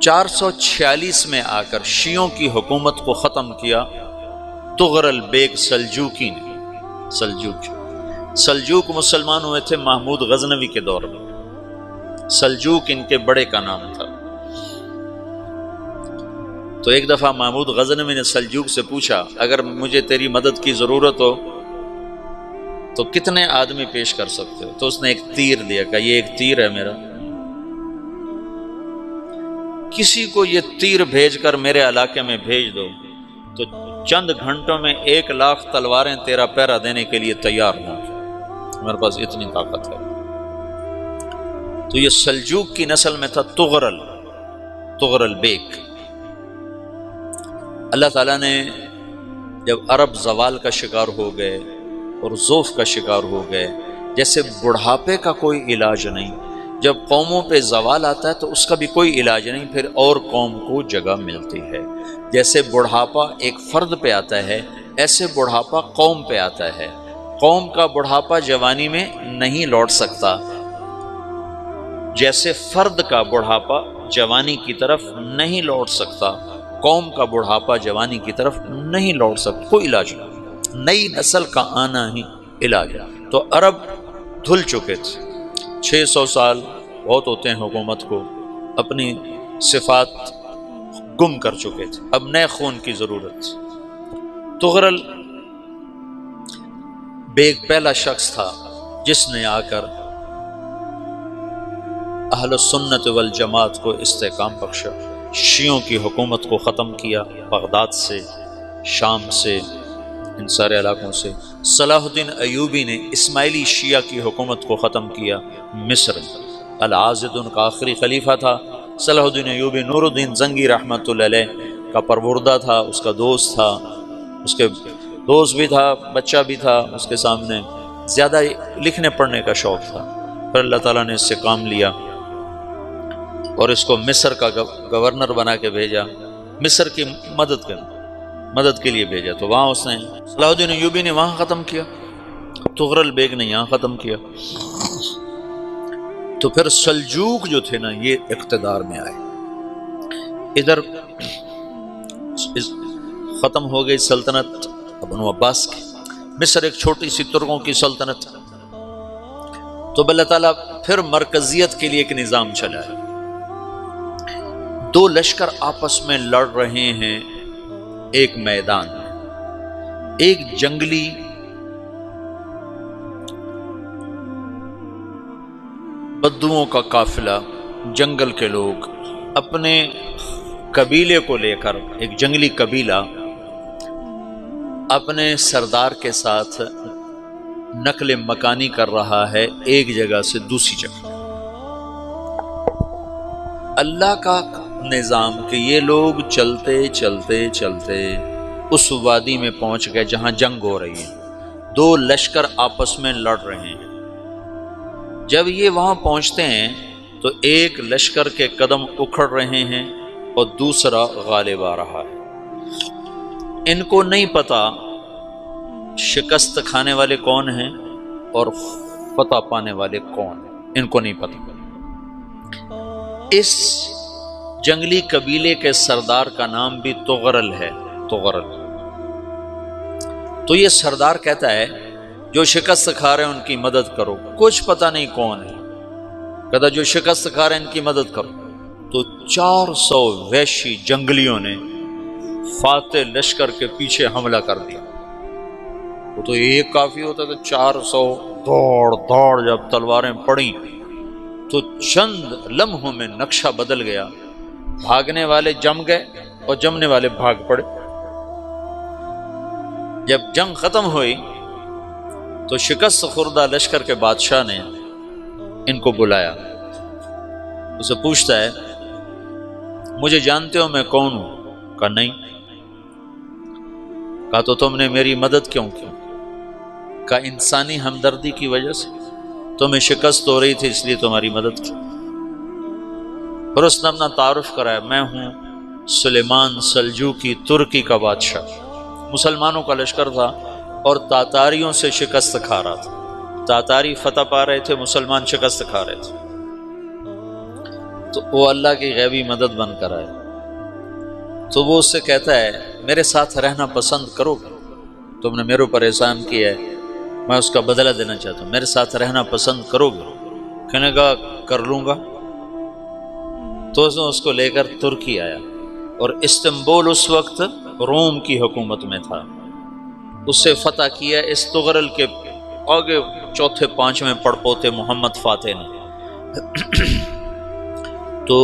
446 میں آ کر شیعوں کی حکومت کو ختم کیا تغرل بیگ سلجوکی نے۔ سلجوک مسلمان ہوئے تھے محمود غزنوی کے دور میں، سلجوک ان کے بڑے کا نام تھا۔ تو ایک دفعہ محمود غزنوی نے سلجوک سے پوچھا اگر مجھے تیری مدد کی ضرورت ہو تو کتنے آدمی پیش کر سکتے ہو؟ تو اس نے ایک تیر دیا، کہا یہ ایک تیر ہے میرا، کسی کو یہ تیر بھیج کر میرے علاقے میں بھیج دو تو چند گھنٹوں میں 1,00,000 تلواریں تیرا پہرا دینے کے لیے تیار ہوں، میرے پاس اتنی طاقت ہے۔ تو یہ سلجوک کی نسل میں تھا تغرل بیگ۔ اللہ تعالیٰ نے جب عرب زوال کا شکار ہو گئے اور ضعف کا شکار ہو گئے، جیسے بڑھاپے کا کوئی علاج نہیں، جب قوموں پہ زوال آتا ہے تو اس کا بھی کوئی علاج نہیں، پھر اور قوم کو جگہ ملتی ہے۔ جیسے بڑھاپا ایک فرد پہ آتا ہے، ایسے بڑھاپا قوم پہ آتا ہے۔ قوم کا بڑھاپا جوانی میں نہیں لوٹ سکتا، جیسے فرد کا بڑھاپا جوانی کی طرف نہیں لوٹ سکتا، قوم کا بڑھاپا جوانی کی طرف نہیں لوٹ سکتا، کوئی علاج نہیں، نئی نسل کا آنا ہی علاج ہے۔ تو عرب دھل چکے تھے، 600 سال بہت ہوتے ہیں حکومت کو، اپنی صفات گم کر چکے تھے، اب نئے خون کی ضرورت تھی۔ تغرل بیگ پہلا شخص تھا جس نے آ کر اہل سنت والجماعت کو استحکام بخشا، شیعوں کی حکومت کو ختم کیا، بغداد سے، شام سے، ان سارے علاقوں سے۔ صلاح الدین ایوبی نے اسماعیلی شیعہ کی حکومت کو ختم کیا، مصر۔ العاضد ان کا آخری خلیفہ تھا۔ صلاح الدین ایوبی نور الدین زنگی رحمۃ اللہ علیہ کا پروردہ تھا، اس کا دوست تھا، اس کے دوست بھی تھا، بچہ بھی تھا اس کے سامنے، زیادہ لکھنے پڑھنے کا شوق تھا۔ پھر اللہ تعالیٰ نے اس سے کام لیا اور اس کو مصر کا گورنر بنا کے بھیجا، مصر کی مدد کے لیے بھیجا۔ تو وہاں اس نے صلاح الدین ایوبی نے وہاں ختم کیا، تغرل بیگ نے یہاں ختم کیا۔ تو پھر سلجوک جو تھے نا یہ اقتدار میں آئے، ادھر ختم ہو گئی سلطنت بنو عباس کی، مصر ایک چھوٹی سی ترکوں کی سلطنت۔ تو اللہ تعالیٰ پھر مرکزیت کے لیے ایک نظام چلایا، 2 لشکر آپس میں لڑ رہے ہیں ایک میدان میں، ایک جنگلی بدوؤں کا قافلہ، جنگل کے لوگ اپنے قبیلے کو لے کر، ایک جنگلی قبیلہ اپنے سردار کے ساتھ نقل مکانی کر رہا ہے ایک جگہ سے دوسری جگہ۔ اللہ کا نظام کہ یہ لوگ چلتے چلتے چلتے اس وادی میں پہنچ گئے جہاں جنگ ہو رہی ہے، 2 لشکر آپس میں لڑ رہے ہیں۔ جب یہ وہاں پہنچتے ہیں تو ایک لشکر کے قدم اکھڑ رہے ہیں اور دوسرا غالب آ رہا ہے۔ ان کو نہیں پتا شکست کھانے والے کون ہیں اور فتح پانے والے کون ہیں، ان کو نہیں پتا۔ اس جنگلی قبیلے کے سردار کا نام بھی تغرل ہے، تغرل۔ تو یہ سردار کہتا ہے جو شکست کھا رہے ہیں ان کی مدد کرو، کچھ پتہ نہیں کون ہے، کہتا جو شکست کھا رہے ہیں ان کی مدد کرو۔ تو 400 وحشی جنگلیوں نے فاتح لشکر کے پیچھے حملہ کر دیا۔ وہ تو ایک کافی ہوتا تھا، 400 دوڑ جب تلواریں پڑیں تو چند لمحوں میں نقشہ بدل گیا، بھاگنے والے جم گئے اور جمنے والے بھاگ پڑے۔ جب جنگ ختم ہوئی تو شکست خوردہ لشکر کے بادشاہ نے ان کو بلایا، اسے پوچھتا ہے مجھے جانتے ہو میں کون ہوں؟ کہا نہیں۔ کہا تو تم نے میری مدد کیوں کی؟ کہا انسانی ہمدردی کی وجہ سے، تمہیں شکست ہو رہی تھی اس لیے تمہاری مدد کی۔ پھر اس نے اپنا تعارف کرایا، میں ہوں سلیمان سلجوکی، ترکی کا بادشاہ۔ مسلمانوں کا لشکر تھا اور تاتاریوں سے شکست کھا رہا تھا، تاتاری فتح پا رہے تھے، مسلمان شکست کھا رہے تھے۔ تو وہ اللہ کی غیبی مدد بن کر آئے، تو وہ اس سے کہتا ہے میرے ساتھ رہنا پسند کرو گے؟ تم نے میرے اوپر احسان کیا ہے، میں اس کا بدلہ دینا چاہتا ہوں، میرے ساتھ رہنا پسند کرو گے؟ کہنے کا کر لوں گا۔ تو اس کو لے کر ترکی آیا، اور استنبول اس وقت روم کی حکومت میں تھا، اسے فتح کیا اس تغرل کے آگے چوتھے پانچویں پڑپوتے محمد فاتح نے۔ تو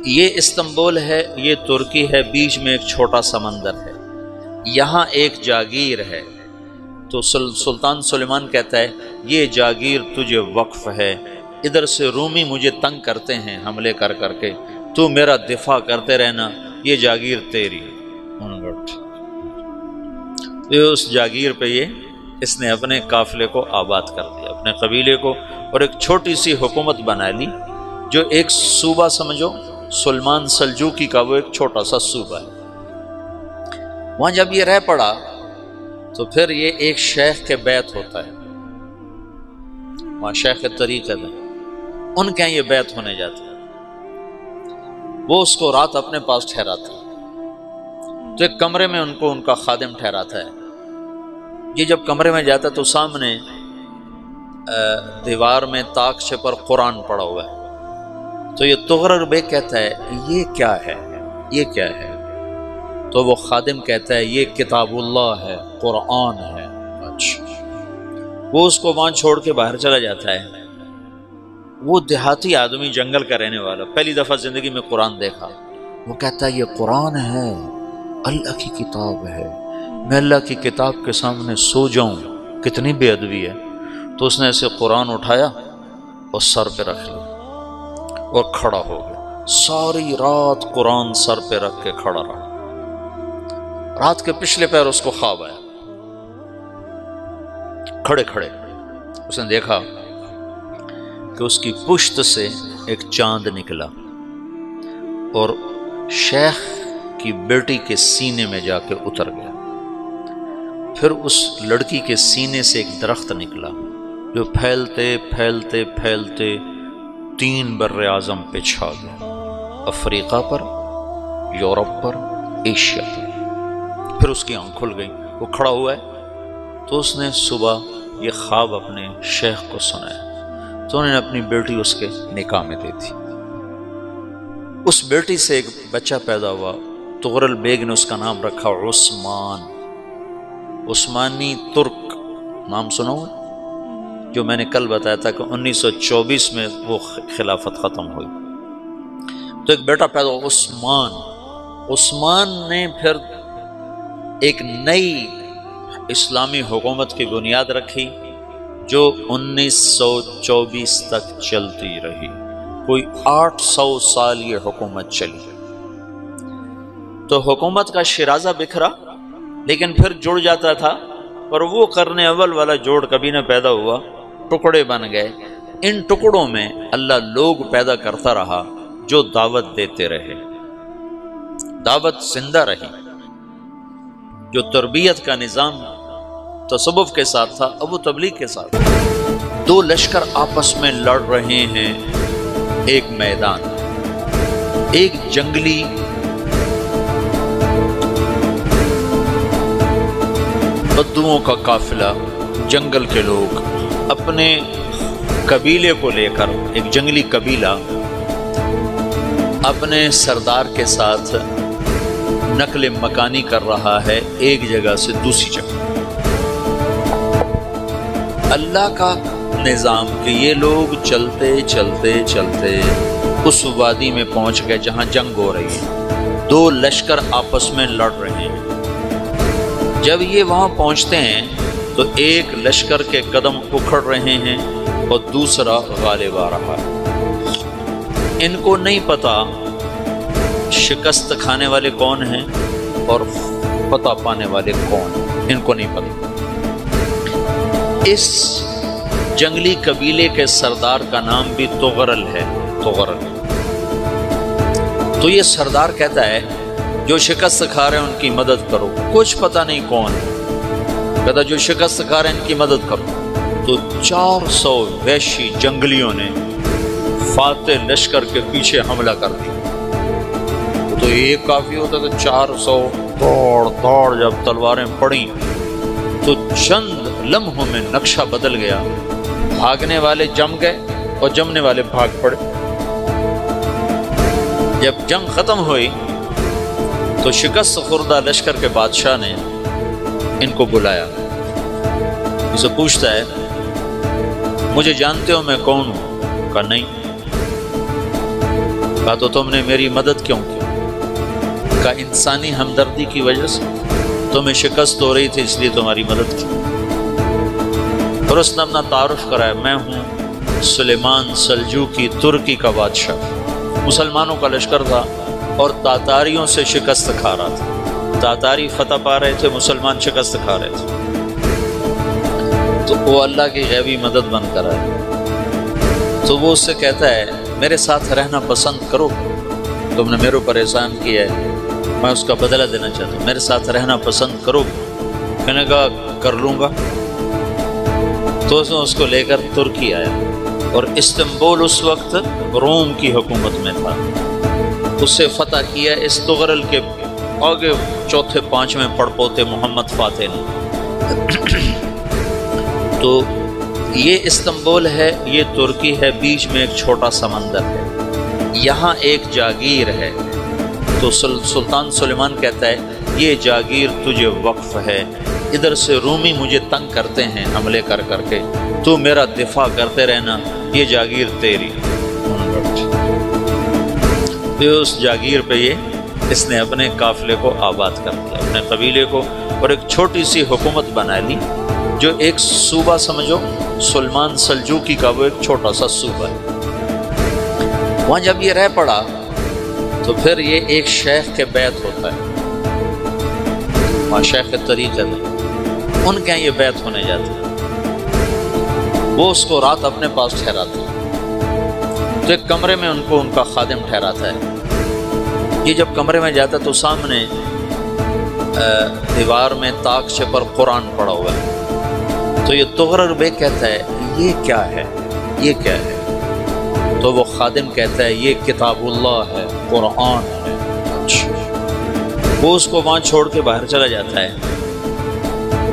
یہ استنبول ہے، یہ ترکی ہے، بیچ میں ایک چھوٹا سمندر ہے، یہاں ایک جاگیر ہے۔ تو سلطان سلیمان کہتا ہے یہ جاگیر تجھے وقف ہے، ادھر سے رومی مجھے تنگ کرتے ہیں حملے کر کر کے، تو میرا دفاع کرتے رہنا، یہ جاگیر تیری۔ اس جاگیر پہ اس نے اپنے قافلے کو آباد کر دیا، اپنے قبیلے کو، اور ایک چھوٹی سی حکومت بنا لی، جو ایک صوبہ سمجھو سلمان سلجوقی کا، وہ ایک چھوٹا سا صوبہ ہے۔ وہاں جب یہ رہ پڑا تو پھر یہ ایک شیخ کے بیت ہوتا ہے، وہاں شیخ طریقت ہے، ان کے یہاں یہ بیت ہونے جاتا ہے، وہ اس کو رات اپنے پاس ٹھہراتا ہے، تو ایک کمرے میں ان کو ان کا خادم ٹھہراتا ہے۔ یہ جب کمرے میں جاتا ہے تو سامنے دیوار میں تاکچے پر قرآن پڑا ہوا ہے، تو یہ تغرل بیگ کہتا ہے یہ کیا ہے، یہ کیا ہے؟ تو وہ خادم کہتا ہے یہ کتاب اللہ ہے، قرآن ہے۔ اچھا، وہ اس کو وہاں چھوڑ کے باہر چلا جاتا ہے۔ وہ دیہاتی آدمی، جنگل کا رہنے والا، پہلی دفعہ زندگی میں قرآن دیکھا، وہ کہتا ہے یہ قرآن ہے، اللہ کی کتاب ہے، میں اللہ کی کتاب کے سامنے سو جاؤں، کتنی بے ادبی ہے۔ تو اس نے ایسے قرآن اٹھایا اور سر پہ رکھ لیا اور کھڑا ہو گیا، ساری رات قرآن سر پہ رکھ کے کھڑا رہا۔ رات کے پچھلے پہر اس کو خواب آیا، کھڑے کھڑے اس نے دیکھا کہ اس کی پشت سے ایک چاند نکلا اور شیخ کی بیٹی کے سینے میں جا کے اتر گیا۔ پھر اس لڑکی کے سینے سے ایک درخت نکلا جو پھیلتے پھیلتے پھیلتے 3 بر اعظم پہ چھا گیا، افریقہ پر، یورپ پر، ایشیا پر۔ پھر اس کی آنکھ کھل گئی، وہ کھڑا ہوا ہے، تو اس نے صبح یہ خواب اپنے شیخ کو سنایا، تو انہوں نے اپنی بیٹی اس کے نکاح میں دے دی۔ اس بیٹی سے ایک بچہ پیدا ہوا، تغرل بیگ نے اس کا نام رکھا عثمان، عثمانی ترک نام سنا ہوا، جو میں نے کل بتایا تھا کہ 1924 میں وہ خلافت ختم ہوئی۔ تو ایک بیٹا پیدا ہوا عثمان۔ عثمان نے پھر ایک نئی اسلامی حکومت کی بنیاد رکھی جو 1924 تک چلتی رہی، کوئی 800 سال یہ حکومت چلی۔ تو حکومت کا شیرازہ بکھرا، لیکن پھر جڑ جاتا تھا، اور وہ قرن اول والا جوڑ کبھی نہ پیدا ہوا، ٹکڑے بن گئے۔ ان ٹکڑوں میں اللہ لوگ پیدا کرتا رہا جو دعوت دیتے رہے، دعوت زندہ رہی۔ جو تربیت کا نظام تصوف کے ساتھ تھا، اب وہ تبلیغ کے ساتھ۔ 2 لشکر آپس میں لڑ رہے ہیں ایک میدان، ایک جنگلی بدوؤں کا قافلہ، جنگل کے لوگ اپنے قبیلے کو لے کر، ایک جنگلی قبیلہ اپنے سردار کے ساتھ نقل مکانی کر رہا ہے ایک جگہ سے دوسری جگہ۔ اللہ کا نظام کہ یہ لوگ چلتے چلتے چلتے اس وادی میں پہنچ گئے جہاں جنگ ہو رہی ہے، 2 لشکر آپس میں لڑ رہے ہیں۔ جب یہ وہاں پہنچتے ہیں تو ایک لشکر کے قدم اکھڑ رہے ہیں اور دوسرا غالب آ رہا ہے۔ ان کو نہیں پتا شکست کھانے والے کون ہیں اور فتح پانے والے کون ہیں، ان کو نہیں پتا۔ اس جنگلی قبیلے کے سردار کا نام بھی تغرل ہے، تغرل۔ تو یہ سردار کہتا ہے جو شکست کھا رہے ہیں ان کی مدد کرو، کچھ پتہ نہیں کون، کہتا جو شکست کھا رہے ہیں ان کی مدد کرو۔ تو 400 وحشی جنگلیوں نے فاتح لشکر کے پیچھے حملہ کر دیا۔ تو ایک کافی ہوتا تو 400 دوڑ دوڑ جب تلواریں پڑیں تو چند لمحوں میں نقشہ بدل گیا، بھاگنے والے جم گئے اور جمنے والے بھاگ پڑے۔ جب جنگ ختم ہوئی تو شکست خوردہ لشکر کے بادشاہ نے ان کو بلایا، اسے پوچھتا ہے مجھے جانتے ہو میں کون ہوں؟ کہا نہیں۔ کہا تو تم نے میری مدد کیوں کی؟ کہا انسانی ہمدردی کی وجہ سے، تمہیں شکست ہو رہی تھی اس لیے تمہاری مدد کی۔ اور اس نے اپنا تعارف کرایا، میں ہوں سلیمان سلجوقی ترکی کا بادشاہ۔ مسلمانوں کا لشکر تھا اور تاتاریوں سے شکست کھا رہا تھا، تاتاری فتح پا رہے تھے، مسلمان شکست کھا رہے تھے۔ تو وہ اللہ کی غیبی مدد بن کر آئے۔ تو وہ اس سے کہتا ہے میرے ساتھ رہنا پسند کرو، تم نے میرے اوپر احسان کیا ہے، میں اس کا بدلہ دینا چاہتا ہوں، میرے ساتھ رہنا پسند کرو؟ کہنے کا کر لوں گا۔ تو اس کو لے کر ترکی آیا، اور استنبول اس وقت روم کی حکومت میں تھا، اسے فتح کیا اس تغرل کے آگے چوتھے پانچویں پڑپوتے محمد فاتح نے۔ تو یہ استنبول ہے، یہ ترکی ہے، بیچ میں ایک چھوٹا سمندر ہے، یہاں ایک جاگیر ہے۔ تو سلطان سلیمان کہتا ہے یہ جاگیر تجھے وقف ہے، ادھر سے رومی مجھے تنگ کرتے ہیں حملے کر کر کے، تو میرا دفاع کرتے رہنا، یہ جاگیر تیری۔ تو اس جاگیر پہ اس نے اپنے قافلے کو آباد کر دیا، اپنے قبیلے کو، اور ایک چھوٹی سی حکومت بنا لی، جو ایک صوبہ سمجھو سلیمان سلجوقی کا، وہ ایک چھوٹا سا صوبہ ہے۔ وہاں جب یہ رہ پڑا تو پھر یہ ایک شیخ کے بیعت ہوتا ہے، وہاں شیخ طریقت ہے، ان کے یہ بیعت ہونے جاتے ہیں، وہ اس کو رات اپنے پاس ٹھہراتے ہیں۔ تو ایک کمرے میں ان کو ان کا خادم ٹھہراتا ہے۔ یہ جب کمرے میں جاتا ہے تو سامنے دیوار میں طاقچے پر قرآن پڑا ہوا ہے۔ تو یہ تغرل بیگ کہتا ہے یہ کیا ہے، یہ کیا ہے؟ تو وہ خادم کہتا ہے یہ کتاب اللہ ہے، قرآن ہے۔ وہ اس کو وہاں چھوڑ کے باہر چلا جاتا ہے۔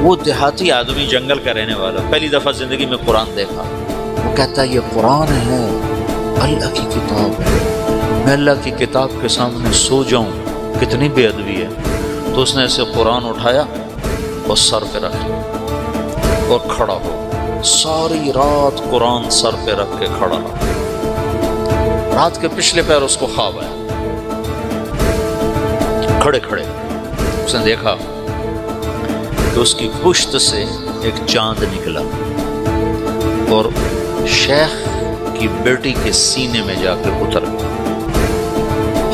وہ دیہاتی آدمی، جنگل کا رہنے والا، پہلی دفعہ زندگی میں قرآن دیکھا، وہ کہتا ہے یہ قرآن ہے، اللہ کی کتاب ہے، میں اللہ کی کتاب کے سامنے سو جاؤں، کتنی بے ادبی ہے۔ تو اس نے اسے قرآن اٹھایا اور سر پہ رکھ لیا اور کھڑا ہو، ساری رات قرآن سر پہ رکھ کے کھڑا رہا۔ رات کے پچھلے پہر اس کو خواب آیا، کھڑے کھڑے اس نے دیکھا کہ اس کی پشت سے ایک چاند نکلا اور شیخ کی بیٹی کے سینے میں جا کے اتر گیا۔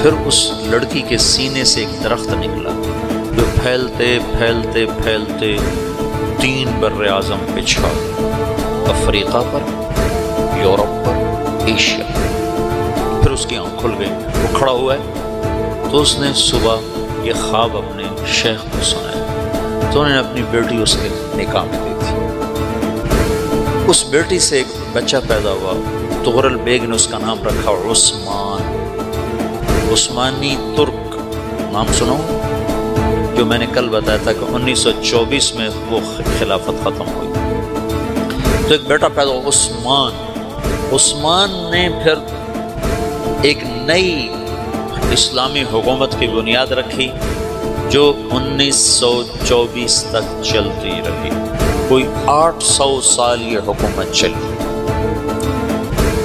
پھر اس لڑکی کے سینے سے ایک درخت نکلا جو پھیلتے پھیلتے پھیلتے 3 بر اعظم پہ چھا گیا، افریقہ پر، یورپ پر، ایشیا۔ پھر اس کی آنکھ کھل گئی، وہ کھڑا ہوا ہے۔ تو اس نے صبح یہ خواب اپنے شیخ کو سنایا، تو انہوں نے اپنی بیٹی اس کے نکاح میں دی تھی۔ اس بیٹی سے ایک بچہ پیدا ہوا، تغرل بیگ نے اس کا نام رکھا عثمان، عثمانی ترک نام سنو، جو میں نے کل بتایا تھا کہ 1924 میں وہ خلافت ختم ہوئی۔ تو ایک بیٹا پیدا ہوا عثمان۔ عثمان نے پھر ایک نئی اسلامی حکومت کی بنیاد رکھی جو 1924 تک چلتی رہی، کوئی 800 سال یہ حکومت چلی۔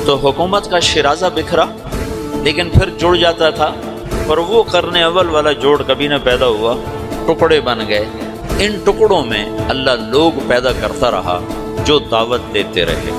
تو حکومت کا شیرازہ بکھرا لیکن پھر جڑ جاتا تھا، پر وہ قرن اول والا جوڑ کبھی نہ پیدا ہوا، ٹکڑے بن گئے۔ ان ٹکڑوں میں اللہ لوگ پیدا کرتا رہا جو دعوت دیتے رہے۔